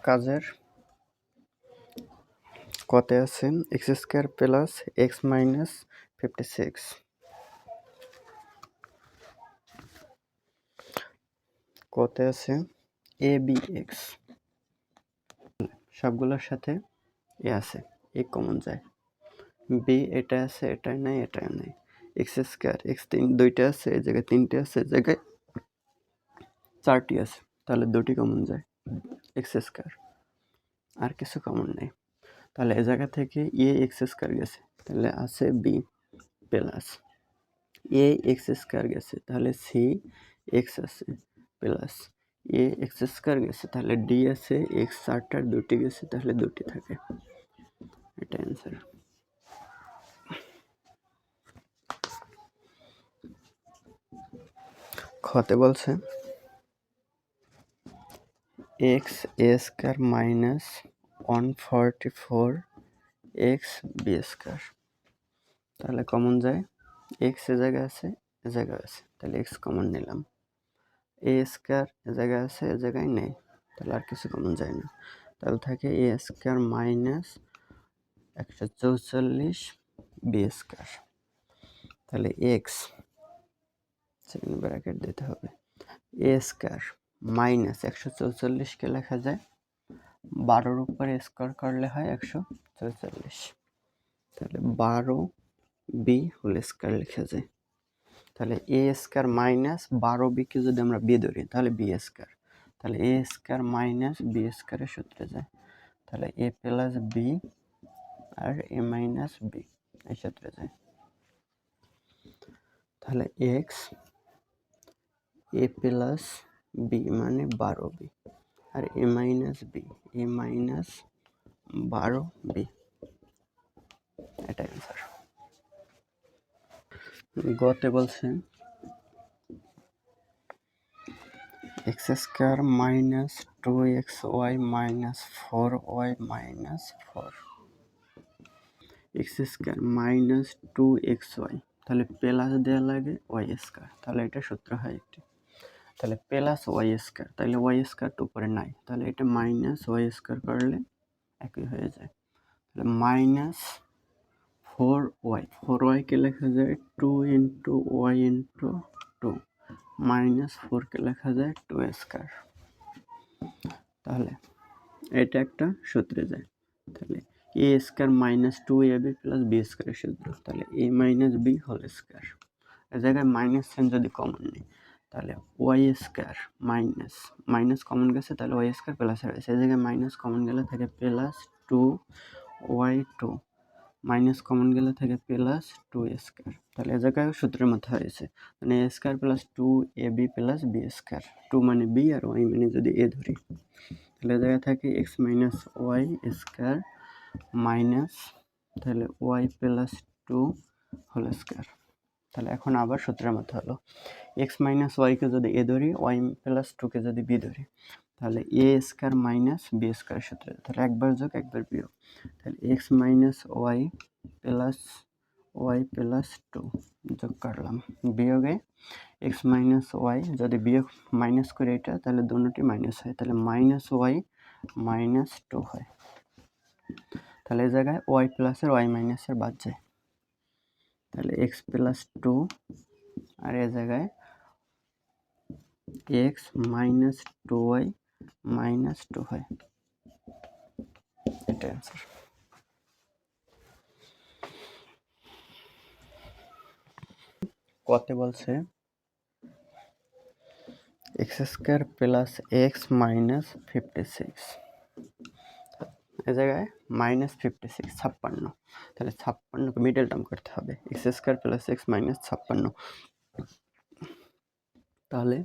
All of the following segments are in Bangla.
কাজের কতে আছে x square plus x minus 56। কতে আছে এ বি এক্স, সবগুলোর সাথে এ আছে, এ কমন যায়। বি এটা আছে, এটাই নাই, এটাই নাই। এক্স স্কোয়ার এক্স দুইটা আছে, এই জায়গায় তিনটে আছে, এই জায়গায় চারটি আছে, তাহলে দুটি কমন যায় এক্স স্কোয়ার, আর কিছু কমন নেই। তাহলে এ জায়গা থেকে এ এক্স স্কোয়ার গেছে, তাহলে আছে বি প্লাস এ এক্স স্কোয়ার গেছে, তাহলে সি এক্স আছে প্লাস এ এক্স স্কোয়ার গেছে, তাহলে ডি আছে, এক্স চারটার দুটি গেছে, তাহলে দুটি থাকে। এটা অ্যান্সার। খতে বলছে x a square minus 144 x b square, তাহলে কমন যায় এক্স এ জায়গায় আছে, এ জায়গায় আছে, তাহলে এক্স কমন নিলাম। এ স্কোয়ার এ জায়গায় আছে, এ জায়গায় নেই, তাহলে আর কিছু কমন যায় না, তাহলে থাকে এ স্কোয়ার মাইনাস 144 বি স্কোয়ার। তাহলে এক্স সেকেন্ড ব্র্যাকেট দিতে হবে, এ স্কোয়ার মাইনাস 144কে লেখা যায় 12-র উপরে স্কোয়ার করলে হয় 144, তাহলে 12 বি হোল স্কোয়ার লেখা যায়। তাহলে এ স্কোয়ার মাইনাস 12 বিকে যদি আমরা বি ধরি তাহলে বি স্কোয়ার, তাহলে এ স্কোয়ার মাইনাস বি স্কোয়ারের সূত্রে যায়, তাহলে এ প্লাস বি আর এ মাইনাস বি এই সূত্রে যায়। তাহলে এক্স এ প্লাস বি মানে 12 বি, আর এ মাইনাস বি এ মাইনাস 12 বি, এটা অ্যান্সার। গতে বলছে x square minus 2xy minus 4y minus 4, x square minus 2xy, তাহলে প্লাস দেওয়া লাগে ওয়াই স্কোয়ার, তাহলে এটা সূত্র হয় একটি, তাহলে প্লাস ওয়াই স্কোয়ার, তাহলে ওয়াই স্কোয়ার তো উপরে নাই, তাহলে এটা মাইনাস ওয়াই স্কোয়ার করলে একই হয়ে যায়, তাহলে মাইনাস 4y কে লেখা যায় 2 ইন্টু ওয়াই ইন্টু 2, মাইনাস 4কে লেখা যায় 2 স্কোয়ার, তাহলে এটা একটা সূত্রে যায়। তাহলে a square minus 2ab plus b স্কোয়ারের সূত্র, তাহলে a minus B whole square, এ জায়গায় মাইনাস সাইন যদি কমন নিই তাহলে y square minus minus common গেছে, তাহলে ওয়াই স্কোয়ার প্লাস হয়েছে, এই জায়গায় মাইনাস কমন গেলে থাকে প্লাস 2y2, মাইনাস কমন গেলে থাকে প্লাস 2 স্কোয়ার, তাহলে এ জায়গায় সূত্রের মধ্যে হয়েছে, মানে a square plus 2ab plus b square, 2 মানে বি আর ওয়াই মানে যদি এ ধরি, তাহলে জায়গায় থাকে X minus Y square minus, তাহলে ওয়াই প্লাস 2 হোল স্কোয়ার। তাহলে এখন আবার সূত্রের মধ্যে হলো এক্স মাইনাস ওয়াইকে যদি এ ধরি, ওয়াই প্লাস 2কে যদি বি ধরি, তাহলে a square minus B square সূত্রে, তাহলে একবার যোগ একবার বিয়োগ, তাহলে এক্স মাইনাস ওয়াই প্লাস 2 যোগ করলাম, বিয়োগে এক্স মাইনাস ওয়াই, যদি বিয়োগ মাইনাস করে এটা তাহলে দুটোটি মাইনাস হয়, তাহলে মাইনাস ওয়াই মাইনাস 2 হয়, তাহলে এই জায়গায় ওয়াই প্লাসের ওয়াই মাইনাসের বাদ যায়, তাহলে এক্স প্লাস 2 আর এ জায়গায় এক্স মাইনাস 2y মাইনাস 2 হয়, এটা অ্যান্সার। কতে বলছে x square plus x minus 56, এ জায়গায় মাইনাস 56 56, তাহলে 56কে মিডল টার্ম করতে হবে, x square plus x minus 56, তাহলে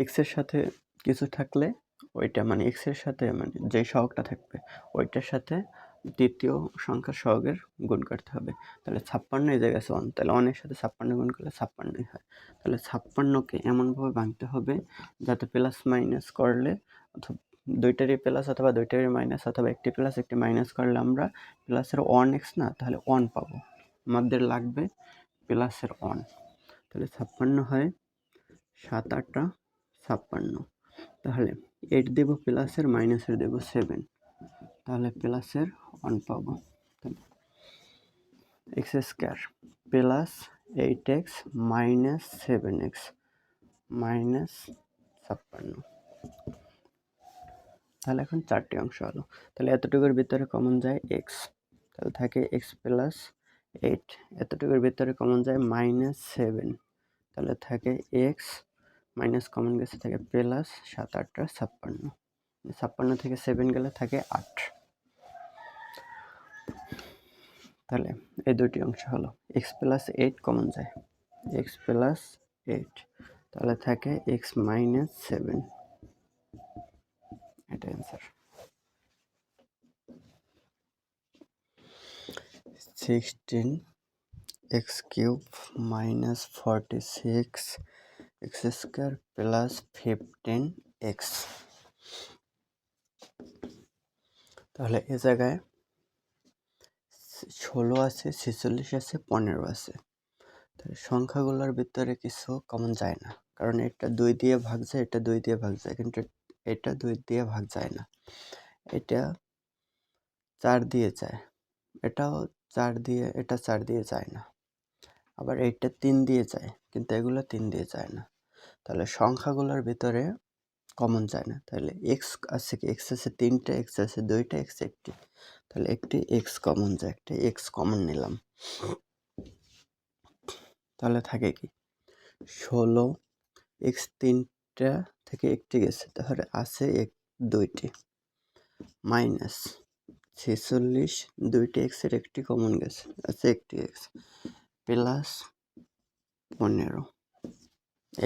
এক্সের সাথে কিছু থাকলে ওইটা মানে এক্সের সাথে মানে যে সহগটা থাকবে ওইটার সাথে দ্বিতীয় সংখ্যার সহগের গুণ করতে হবে, তাহলে 56 এই জায়গায় আছে 1, তাহলে 1-এর সাথে 56 গুণ করলে 56ই হয়, তাহলে 56কে এমনভাবে ভাঙতে হবে যাতে প্লাস মাইনাস করলে অথবা দুইটারই প্লাস অথবা দুইটারই মাইনাস অথবা একটি প্লাস একটি মাইনাস করলে আমরা প্লাসের 1x না তাহলে 1 পাবো, আমাদের লাগবে প্লাসের 1, তাহলে 56 হয় 7 8 56, তাহলে 8 দেব প্লাসের, মাইনাসের দেব 7, তাহলে প্লাসের 1 পাবো। তাহলে x square plus 8x minus 7x minus 56। তাহলে এখন 4টি অংশ হলো। তাহলে এতটুকুর ভিতরে কমন যায় এক্স, তাহলে থাকে এক্স প্লাস 8। এতটুকুর ভিতরে কমন যায় মাইনাস 7, তাহলে থাকে এক্স মাইনাস কমন গেছে থাকে প্লাস 7 8 56। 56 থেকে 7 গেলে থাকে 8। তাহলে এই দুটি অংশ হলো। এক্স প্লাস 8 কমন যায়, এক্স প্লাস 8, তাহলে থাকে এক্স মাইনাস 7। এটা answer. 16 x cube minus 46 x square plus 15 x. তাহলে এ জায়গায় 16 আছে, 46 আছে, 15 আছে। তাহলে সংখ্যাগুলোর ভিতরে কিছু কমন যায় না, কারণ এটা 2 দিয়ে ভাগ যায়, এটা 2 দিয়ে ভাগ যায়, কিন্তু এটা 2 দিয়ে ভাগ যায় না। এটা 4 দিয়ে যায়, এটাও 4 দিয়ে, এটা 4 দিয়ে যায় না। আবার এইটা 3 দিয়ে যায়, কিন্তু এগুলো 3 দিয়ে যায় না। তাহলে সংখ্যাগুলোর ভিতরে কমন যায় না। তাহলে এক্স আছে কি, এক্স আছে 3টা, এক্স আছে 2টা, এক্স 1টি। তাহলে একটি এক্স কমন যায়, একটা এক্স কমন নিলাম। তাহলে থাকে কি 16 এক্স 3টা থেকে একটি গেছে, তাহলে আছে 2টি মাইনাস 46 2টি এক্সের একটি কমন গেছে, আছে একটি এক্স প্লাস 15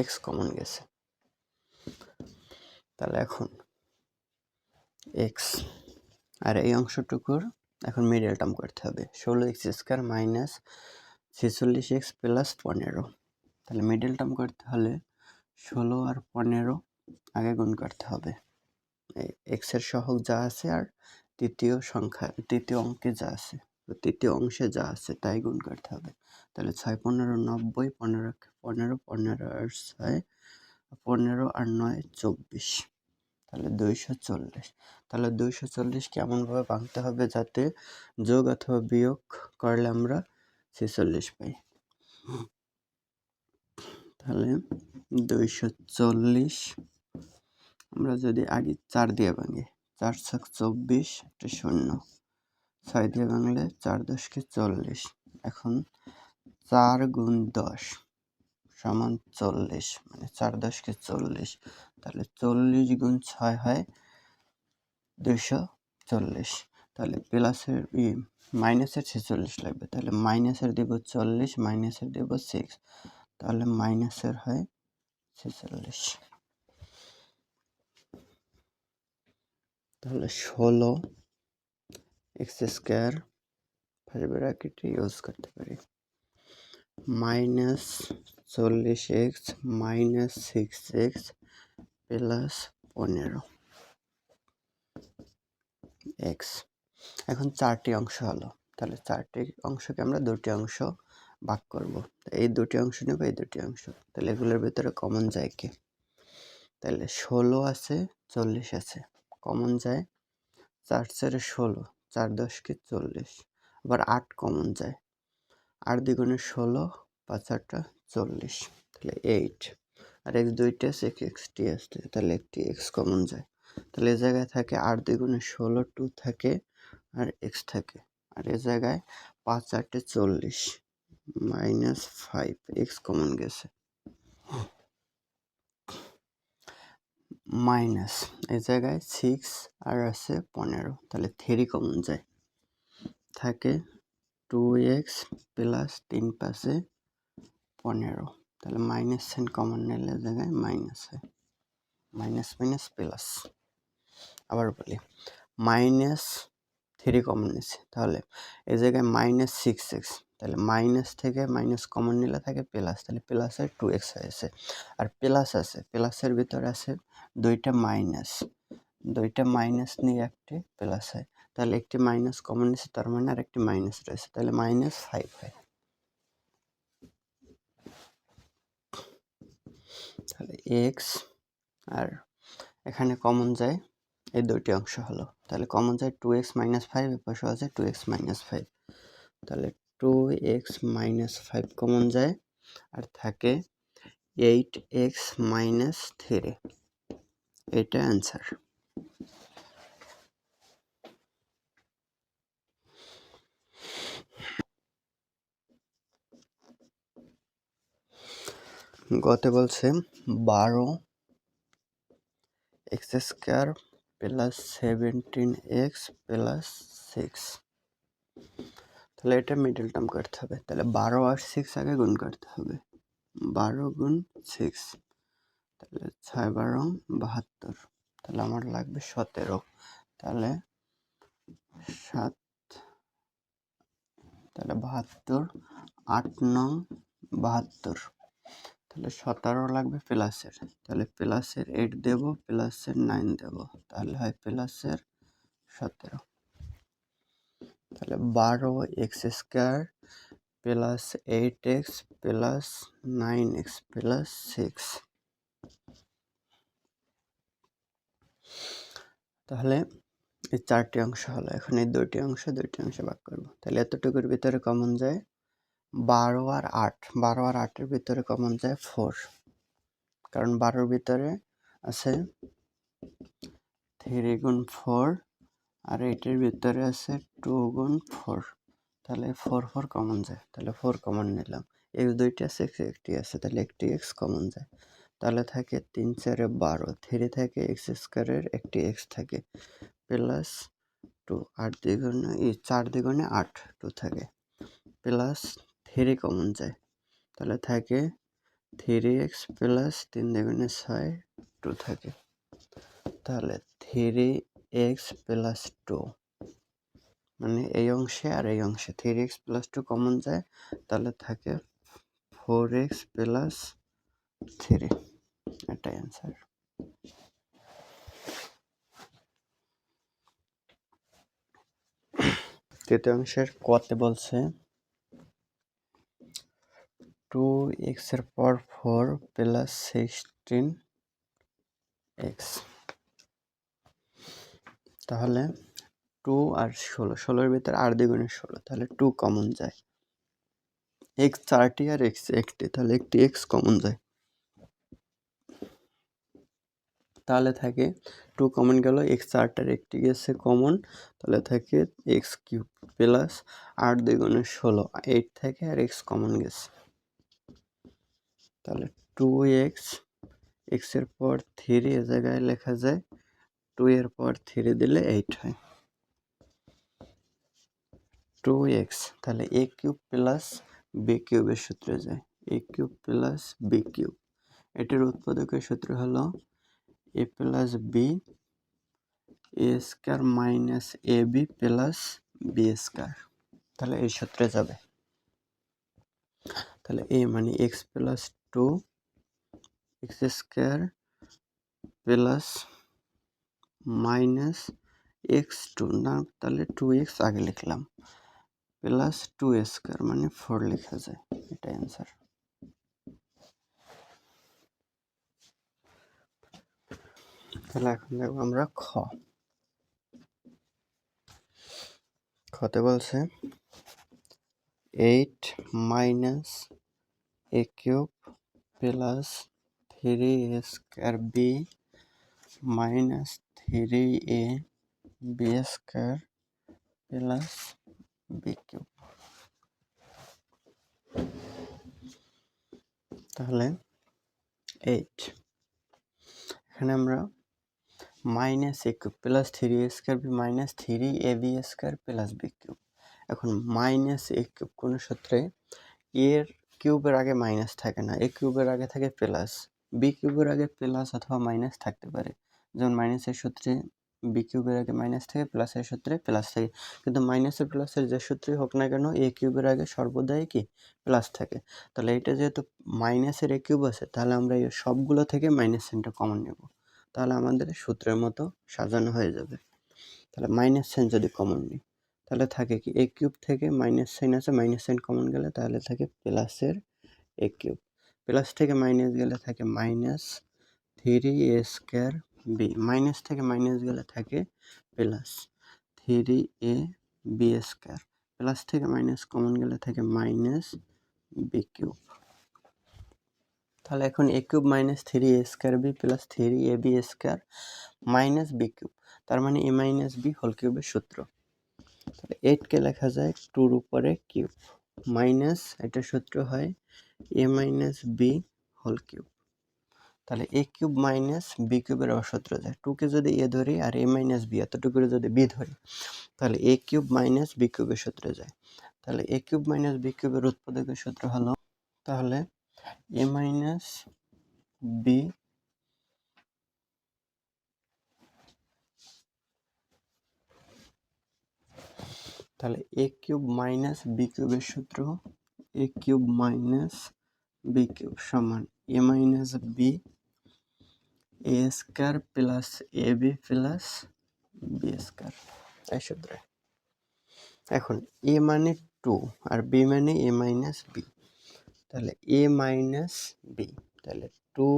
এক্স কমন গেছে। তাহলে এখন এক্স আর এই অংশটুকুর এখন মিডল টার্ম করতে হবে। 16 x square minus 46 x plus 15। তাহলে মিডল টার্ম করতে হলে 16 আর 15 আগে গুণ করতে হবে। এক্সের সহগ যা আছে আর তৃতীয় অঙ্কে যা আছে, তৃতীয় অংশে যা আছে তাই গুণ করতে হবে। তাহলে 6 15 90, 15 15 আর 6 15 আর 9 24, তাহলে 240। তাহলে 240 কেমনভাবে ভাঙতে হবে যাতে যোগ অথবা বিয়োগ করলে আমরা 46 পাই। তাহলে 240 আমরা যদি আগে 4 দিয়ে ভাঙি, 4 6 24, একটা 0, 6 দিয়ে ভাঙলে 4 10 কে 40। এখন 4 গুণ 10 সমান 40, মানে 4 10 কে 40। তাহলে 40 গুণ 6 হয় 240। তাহলে প্লাসের মাইনাসের 46 লাগবে, তাহলে মাইনাসের দেব 40, মাইনাসের দেব 6, তাহলে মাইনাসের হয় 46। তাহলে 16 এক্স স্কোয়ার ফার্স্ট ব্র্যাকেটে ইউজ করতে পারি, minus 40 x minus 6 x plus 15 x. এখন 4টি অংশ হলো। তাহলে 4টি অংশকে আমরা 2টি অংশ ভাগ করব। এই 2টি অংশ নেব, এই 2টি অংশ। তাহলে এগুলোর ভিতরে কমন যায় কি, তাহলে 16 আছে 40 আছে, কমন যায় 4 4 16, 4 10 কে 40। আবার 8 কমন যায়, 8 দ্বিগুণে 16, 5 8 40, তাহলে 8। আর এক্স 2টি আছে, এক্সটি আসছে, তাহলে একটি এক্স কমন যায়। তাহলে এই জায়গায় থাকে 8 দ্বিগুণে 16, 2 থাকে আর এক্স থাকে। আর এই জায়গায় 5 8 40 মাইনাস 5 এক্স কমন গেছে, মাইনাস এই জায়গায় 6 আর আছে 15, তাহলে 3 কমন যায়, থাকে 2x প্লাস 3 পাশে 15। তাহলে মাইনাস সাইন কমন নিলে জায়গায় মাইনাস হয়, মাইনাস মাইনাস প্লাস। আবার বলি মাইনাস 3 কমন নিচ্ছে, তাহলে এই জায়গায় মাইনাস 6x, তাহলে মাইনাস থেকে মাইনাস কমন নিলে থাকে প্লাস, তাহলে প্লাসের 2x হয়েছে। আর প্লাস আছে, প্লাসের ভিতরে আছে 2টা মাইনাস, 2টা মাইনাস নিয়ে একটি প্লাস হয়, তাহলে একটি মাইনাস কমন নিচ্ছে, তার মানে আর একটি মাইনাস রয়েছে, তাহলে মাইনাস 5 হয়। তাহলে এক্স আর এখানে কমন যায় এই দুইটি অংশ হলো, তাহলে কমন যায় 2x - 5, এর পাশে আছে 2x - 5, তাহলে 2x - 5 কমন যায় আর থাকে 8x - 3, এটা অ্যান্সার। গতে বলছে 12x² + 17x + 6, তাহলে এটা মিডল টার্ম করতে হবে, তাহলে 12 আর 6 আগে গুণ করতে হবে, 12 গুণ 6, তাহলে 6 12 72, তাহলে আমার লাগবে 17, তাহলে 7, তাহলে 72, 8 9 72, তাহলে 17 লাগবে প্লাসের, তাহলে প্লাসের 8 দেব, প্লাসের 9 দেব, তাহলে হয় প্লাসের 17, তাহলে 12x² + 8x + 9x + 6, তাহলে এই 4টি অংশ হলো। এখন এই দুইটি অংশে ভাগ করব, তাহলে এতটুকুর ভিতরে কমন যায় 12 আর 8, 12 আর 8 এর ভিতরে কমন যায় 4, কারণ 12-র ভিতরে আছে 3 গুণ 4 আর 8-এর ভিতরে আছে 2 গুণ 4, তাহলে 4 4 কমন যায়, তাহলে 4 কমন নিলাম, এই দুইটি আছে একটি আছে, তাহলে একটি x কমন যায়, তাহলে থাকে 3 4 12, 3 থাকে x² এর একটি x থাকে প্লাস 2, 8 দ্বিগুণে 4 দ্বিগুণে 8, 2 থাকে প্লাস 3 কমন যায়, তাহলে থাকে 3x প্লাস 3 দ্বিগুণে 6, 2 থাকে, তাহলে 3x প্লাস 2, মানে এই অংশে আর এই অংশে 3x প্লাস 2 কমন যায়, তাহলে থাকে 4x প্লাস 3, এটাই অ্যান্সার। তৃতীয় অংশের কতে বলছে 2x এর পাওয়ার 4 প্লাস 16x, তাহলে 2 আর 16, 16-এর ভিতরে 8 দ্বিগুণে 16, তাহলে 2 কমন যায়, x 4টি আর x একটি, তাহলে একটি x কমন যায়, তাহলে থাকে 2 কমন গেল, x 4টার একটি গেছে কমন, তাহলে থাকে x³ প্লাস 8 দ্বিগুণে 16, 8 থাকে আর x কমন গেছে, তাহলে 2x, x এর পর 3 এ জায়গায় লেখা যায় 2 এর পর 3 দিলে 8 হয়, 2x, তাহলে a³ প্লাস b³ এর সূত্রে যায়, a³ প্লাস b³, এটির উৎপাদকের সূত্র হলো a plus b a² minus ab plus b², তাহলে এই সূত্রে যাবে, তাহলে a মানে x plus 2 x² plus minus x2, না তাহলে 2x আগে লিখলাম, প্লাস 2² মানে 4 লেখা যায়, এটা অ্যান্সার। তাহলে এখন দেখব আমরা খতে বলছে 8 minus a³ plus 3a² minus 3ab² plus b³, তাহলে 8, এখানে আমরা minus a³ plus 3a² minus 3ab² plus b³, এখন মাইনাস a³ কোনো সূত্রে এর কিউবের আগে মাইনাস থাকে না, a³ এর আগে থাকে প্লাস, b³ এর আগে প্লাস অথবা মাইনাস থাকতে পারে, যেমন মাইনাসের সূত্রে b³ এর আগে মাইনাস থাকে, প্লাসের সূত্রে প্লাস থাকে, কিন্তু মাইনাসের প্লাসের যে সূত্রই হোক না কেন a³ এর আগে সর্বদাই কি প্লাস থাকে, তাহলে এটা যেহেতু মাইনাসের a³ আছে, তাহলে আমরা এই সবগুলো থেকে মাইনাস সাইনটা কমন নেব, তাহলে আমাদের সূত্রের মতো সাজানো হয়ে যাবে, তাহলে মাইনাস সাইন যদি কমন নিই, তাহলে থাকে কি a³ থেকে মাইনাস সাইন আছে, মাইনাস সাইন কমন গেলে তাহলে থাকে প্লাসের a³, প্লাস থেকে মাইনাস গেলে থাকে মাইনাস 3a² বি, মাইনাস থেকে মাইনাস গেলে থাকে প্লাস 3ab স্কয়ার, প্লাস থেকে মাইনাস কমন গেলে থাকে মাইনাস বি কিউব। তাহলে এখন a cube minus 3a square B plus 3ab square minus B cube, তার মানে a মাইনাস বি হোল কিউবের সূত্র। তাহলে 8কে লেখা যায় 2 এর উপরে কিউব মাইনাস, এটা সূত্র হয় a minus B whole cube. তাহলে a কিউব মাইনাস বি কিউবের সূত্র যায়, 2কে যদি a ধরি আর a মাইনাস বি এতটুকু যদি b ধরি, তাহলে a কিউব মাইনাস বি কিউবের সূত্রে যায়। তাহলে a কিউব মাইনাস বি কিউবের উৎপাদকের সূত্র হলো, তাহলে a মাইনাস বি তাহলে a কিউব মাইনাস বি কিউবের সূত্র a cube minus B cube সমান a minus B A square plus A B plus B square, এই সূত্রে। এখন a মানে 2 আর b মানে a মাইনাস বি, তাহলে a মাইনাস বি, তাহলে 2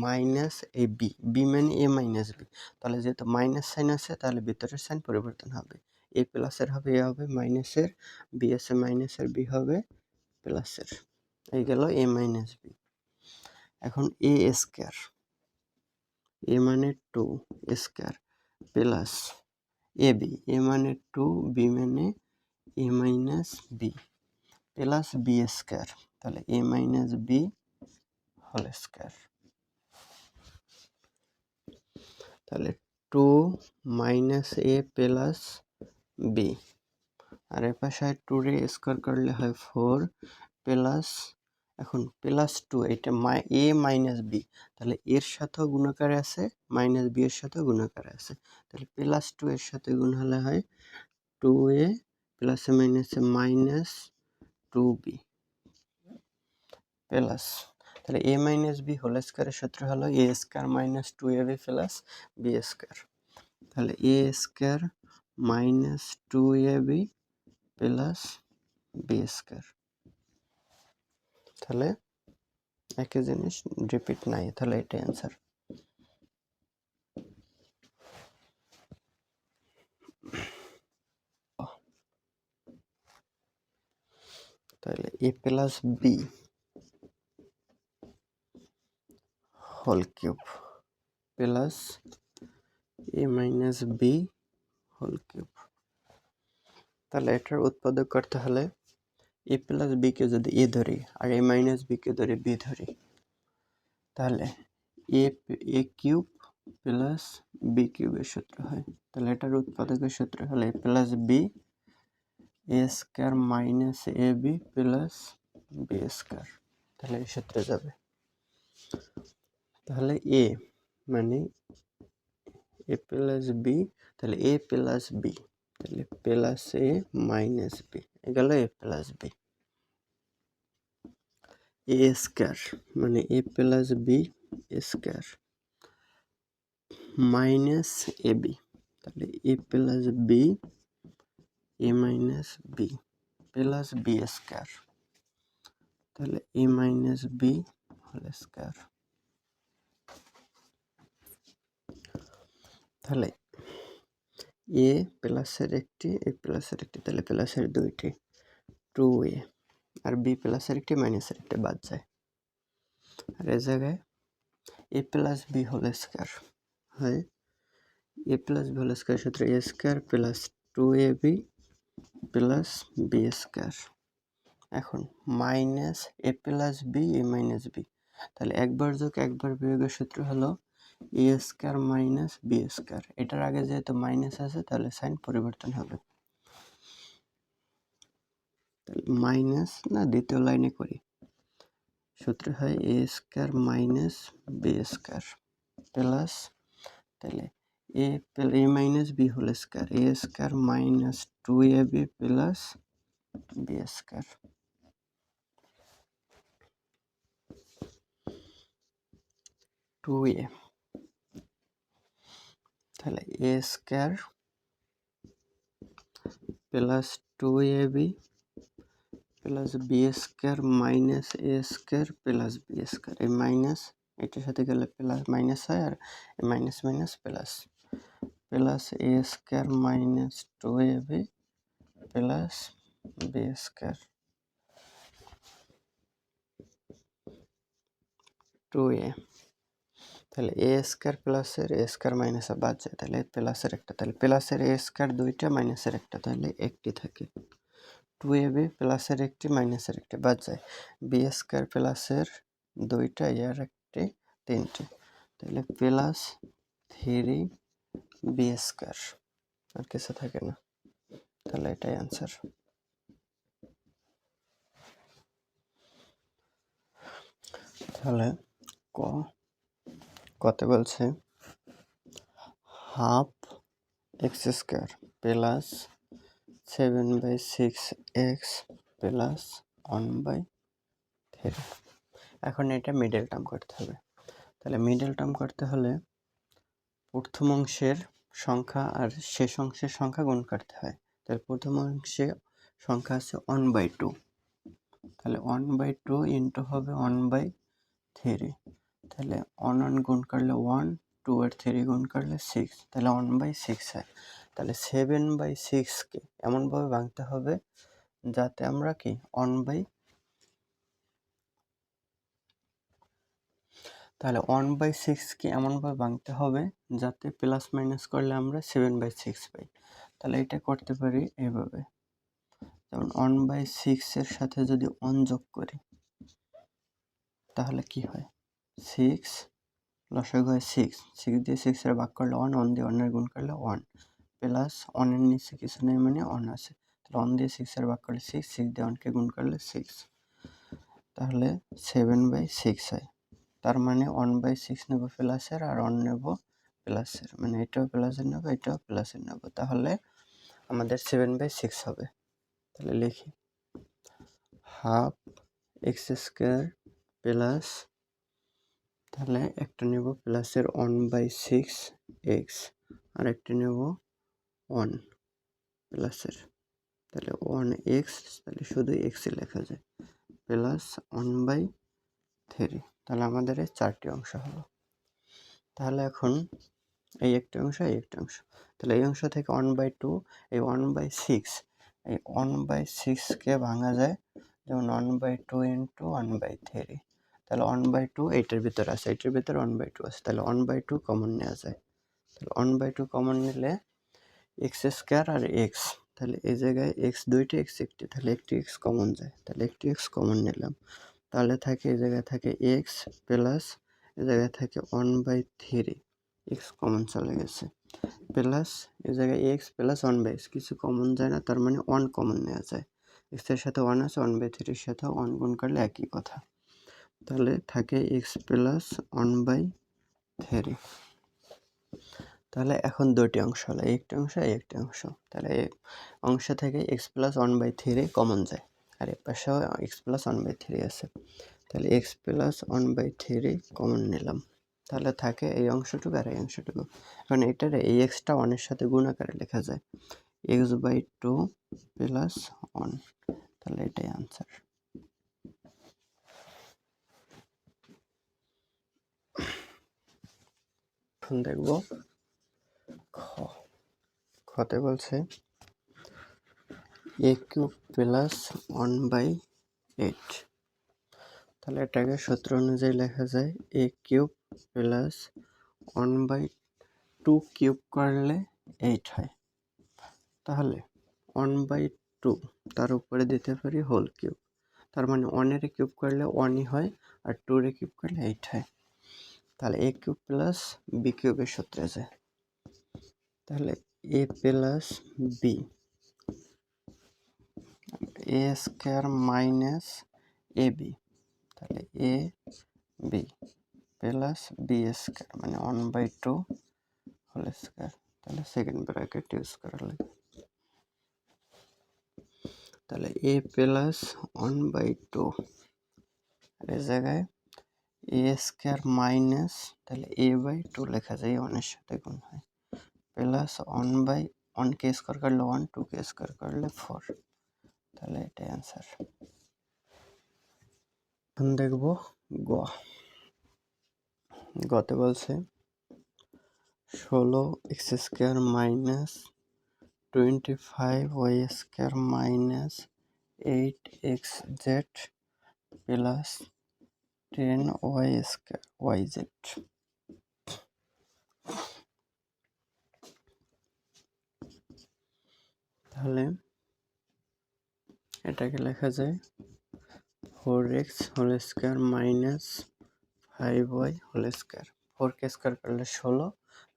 মাইনাস এ বি, বি মানে a মাইনাস বি, তাহলে যেহেতু মাইনাস সাইন আছে তাহলে ভিতরের সাইন পরিবর্তন হবে, a প্লাসের হবে a হবে মাইনাসের, বি আছে মাইনাসের, বি হবে প্লাসের, এই গেল a মাইনাস বি। এখন a স্কয়ার, a মানে 2 square plus A B, a মানে 2, বি মানে a minus B plus B square, তাহলে a minus B whole square. তাহলে 2 মাইনাস এ প্লাস বি, আর এর পাশে 2 রে স্কয়ার করলে হয় 4 প্লাস, এখন প্লাস 2, এটা এ মাইনাস বি, তাহলে এর সাথেও গুণাকারে আছে, মাইনাস বি এর সাথেও গুণাকারে আছে, তাহলে প্লাস 2 এর সাথে গুণ হলে হয় 2a প্লাসে মাইনাসে মাইনাস 2b প্লাস, তাহলে a মাইনাস বি হোল স্কয়ারের সূত্র হলো a square minus 2ab plus b square, তাহলে a square minus 2ab plus b square. তাহলে একই জিনিস রিপিট নাই, তাহলে এটা অ্যান্সার। তাহলে a plus B whole cube plus a minus B whole cube, তাহলে এটার উৎপাদক করতে হলে a প্লাস বি কে যদি a ধরি আর a মাইনাস বি কে ধরি b ধরি, তাহলে a কিউব প্লাস বি কিউবের সূত্র হয়, তাহলে এটার উৎপাদকের সূত্র হলো a plus B A square minus A B plus B square, তাহলে এই সূত্রে যাবে। তাহলে a মানে a প্লাস বি, তাহলে a প্লাস বি, তাহলে প্লাস এ মাইনাস বি, এগুলো a plus B. A square মানে a plus B square minus A B, তাহলে a plus B A minus B plus B square, তাহলে a minus B whole square. তাহলে এ প্লাসের একটি, এ প্লাসের একটি, তাহলে প্লাসের দুইটি 2a, আর বি প্লাসের একটি মাইনাসের একটি বাদ যায়, আর এ জায়গায় a plus B whole square হয়, a plus B whole square সূত্রে a square plus 2ab plus B square. এখন minus A plus B A minus B, তাহলে একবার যোগ একবার বিয়োগের সূত্র হলো a square minus b square, এটার আগে যেহেতু মাইনাস আছে তাহলে সাইন পরিবর্তন হবে, তাহলে মাইনাস না দ্বিতীয় লাইনে করি, সূত্র হয় a square minus b square plus, তাহলে a minus B whole square a square minus 2ab plus B square, তাহলে a square plus 2ab plus B square minus a square plus B square, এই মাইনাস এটার সাথে গেলে প্লাস মাইনাস হয়, আর minus minus plus, plus a square minus 2ab plus b square 2a। তাহলে এ স্কোয়ার প্লাসের এ স্কোয়ার মাইনাসে বাদ যায়, তাহলে প্লাসের একটা, তাহলে প্লাসের এ স্কোয়ার দুইটা মাইনাসের একটা, তাহলে একটি থাকে। 2ab প্লাসের একটি মাইনাসের একটি বাদ যায়, বি স্কোয়ার প্লাসের দুইটা এর একটি তিনটি, তাহলে প্লাস 3b স্কোয়ার, আর কিছু থাকে না, তাহলে এটাই অ্যান্সার। তাহলে কত বলছে, half x square plus 7/6x plus 1/3। এখন এটা মিডল টার্ম করতে হবে, তাহলে মিডল টার্ম করতে হলে প্রথম অংশের সংখ্যা আর শেষ অংশের সংখ্যা গুণ করতে হয়। তাহলে প্রথম অংশে সংখ্যা আছে 1/2, তাহলে 1/2 ইন্টু হবে 1/3, তাহলে 1 গুণ করলে 1, 2 আর 3 গুণ করলে 6, তাহলে 1/6 হয়। তাহলে 7/6কে এমনভাবে ভাঙতে হবে যাতে আমরা কি তাহলে 1/6কে এমনভাবে ভাঙতে হবে যাতে প্লাস মাইনাস করলে আমরা 7/6 পাই। তাহলে এটা করতে পারি এইভাবে, যেমন 1/6 এর সাথে যদি 1 যোগ করি তাহলে কি হয়, 6 লসাগু হয় 6 দিয়ে 6 এর ভাগ করলে 1 দিয়ে 1 এর গুণ করলে 1 প্লাস 1 এর নিচে কিছু নেই মানে 1 আছে, তাহলে 1 দিয়ে 6 এর ভাগ করলে 6 দিয়ে 1 কে গুণ করলে 6, তাহলে 7/6 হয়। তার মানে 1/6 নেব প্লাসের আর 1 নেব প্লাসের, মানে এটাও প্লাসের নেব এটাও প্লাসের নেব, তাহলে আমাদের 7/6 হবে। তাহলে লিখি হাফ এক্স স্কোয়ার প্লাস, তাহলে একটা নেব প্লাসের 1/6x আর একটা নেব 1 প্লাসের, তাহলে 1x, তাহলে শুধু x লেখা যায়, প্লাস 1/3, তাহলে আমাদের এই 4টি অংশ হলো। তাহলে এখন এই একটা অংশ এই একটা অংশ, তাহলে এই অংশ থেকে 1/2, এই 1/6, এই 1/6কে ভাঙা যায় যেমন 1/2 ইন্টু 1/3, তাহলে 1/2 এইটার ভিতরে আছে, এইটার ভিতরে 1/2 আছে, তাহলে 1/2 কমন নেওয়া যায়, তাহলে 1/2 কমন নিলে এক্স স্কোয়ার আর এক্স, তাহলে এই জায়গায় এক্স দুইটি এক্স একটি, তাহলে একটি এক্স কমন যায়, তাহলে একটি এক্স কমন নিলাম, তাহলে থাকে এই জায়গায় থাকে এক্স প্লাস এই জায়গায় থাকে 1/3, এক্স কমন চলে গেছে, প্লাস এই জায়গায় এক্স প্লাস 1/x কিছু কমন যায় না, তার মানে 1 কমন নেওয়া যায়, এক্স এর সাথে 1 আছে, 1/3 এর সাথে 1 গুণ করলে একই কথা, তাহলে থাকে এক্স প্লাস 1/3। তাহলে এখন দুটি অংশ হলো, একটি অংশ এই একটি অংশ, তাহলে এই অংশ থেকে এক্স প্লাস 1/3 কমন যায়, আর এর পাশেও এক্স প্লাস 1/3 আছে, তাহলে এক্স প্লাস 1/3 কমন নিলাম, তাহলে থাকে এই অংশটুকু আর এই অংশটুকু। এখন এটার এই এক্সটা 1 এর সাথে গুণ আকারে লেখা যায়, x/2 প্লাস 1, তাহলে এটাই আনসার। এখন দেখব খতে বলছে a³ প্লাস 1/8, তাহলে এটাকে সূত্র অনুযায়ী লেখা যায় a³ প্লাস 1/2 কিউব করলে 8 হয়, তাহলে 1/2 তার উপরে দিতে পারি হোল কিউব, তার মানে 1 এর কিউব করলে 1ই হয় আর 2 এর কিউব করলে 8 হয়, তাহলে a³ প্লাস b³ এর সূত্রে যায়, তাহলে a plus b, a square minus ab, তাহলে a b plus B square মানে 1/2 হোল স্কয়ার, তাহলে সেকেন্ড ব্র্যাকেট ইউজ করা লাগে, তাহলে a প্লাস 1/2 আর এই জায়গায় a স্কয়ার মাইনাস, তাহলে a/2 লেখা যায় 1 এর সাথে গুণ হয়, প্লাস 1/1 কে স্কয়ার করলে 1, 2 কে স্কয়ার করলে 4, তাহলে এটাই অ্যান্সার। এখন দেখব গ, গতে বলছে 16x² minus 25y² minus 8xz plus 10y² তাহলে এটাকে লেখা যায় 4x² মাইনাস 5y²। 4k² করলে 16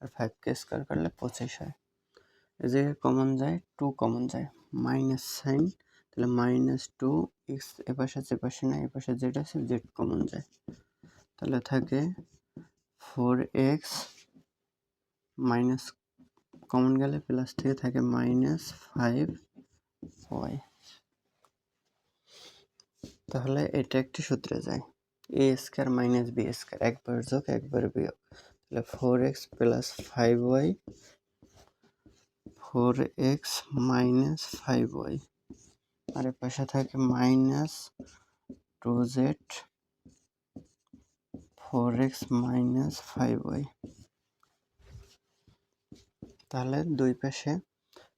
আর 5k² করলে 25 হয়। এই জায়গায় কমন যায়, 2 কমন যায়, মাইনাস সাইন, তাহলে -2 x এপাশে আছে, এপাশে না, এপাশে z আছে, z কমন যায়, তাহলে থাকে 4x মাইনাস কমন গেলে প্লাস থেকে থাকে -5y। তাহলে এটা একটি সূত্রে যায়, a² মাইনাস b², একবার যোগ একবার বিয়োগ, তাহলে 4x plus 5y 4x minus 5y, আর এর পাশে থাকে -2z 4x মাইনাস 5y। তাহলে দুই পাশে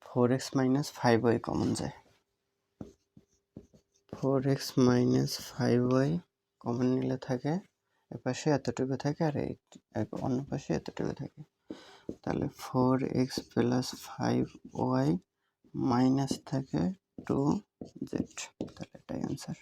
4x মাইনাস 5y কমন যায়, 4x মাইনাস 5y কমন নিলে থাকে এপাশে এতটুকু থাকে আর অন্য পাশে এতটুকু থাকে, তাহলে 4x প্লাস 5y মাইনাস থাকে 2z, তাহলে এটাই অ্যান্সার।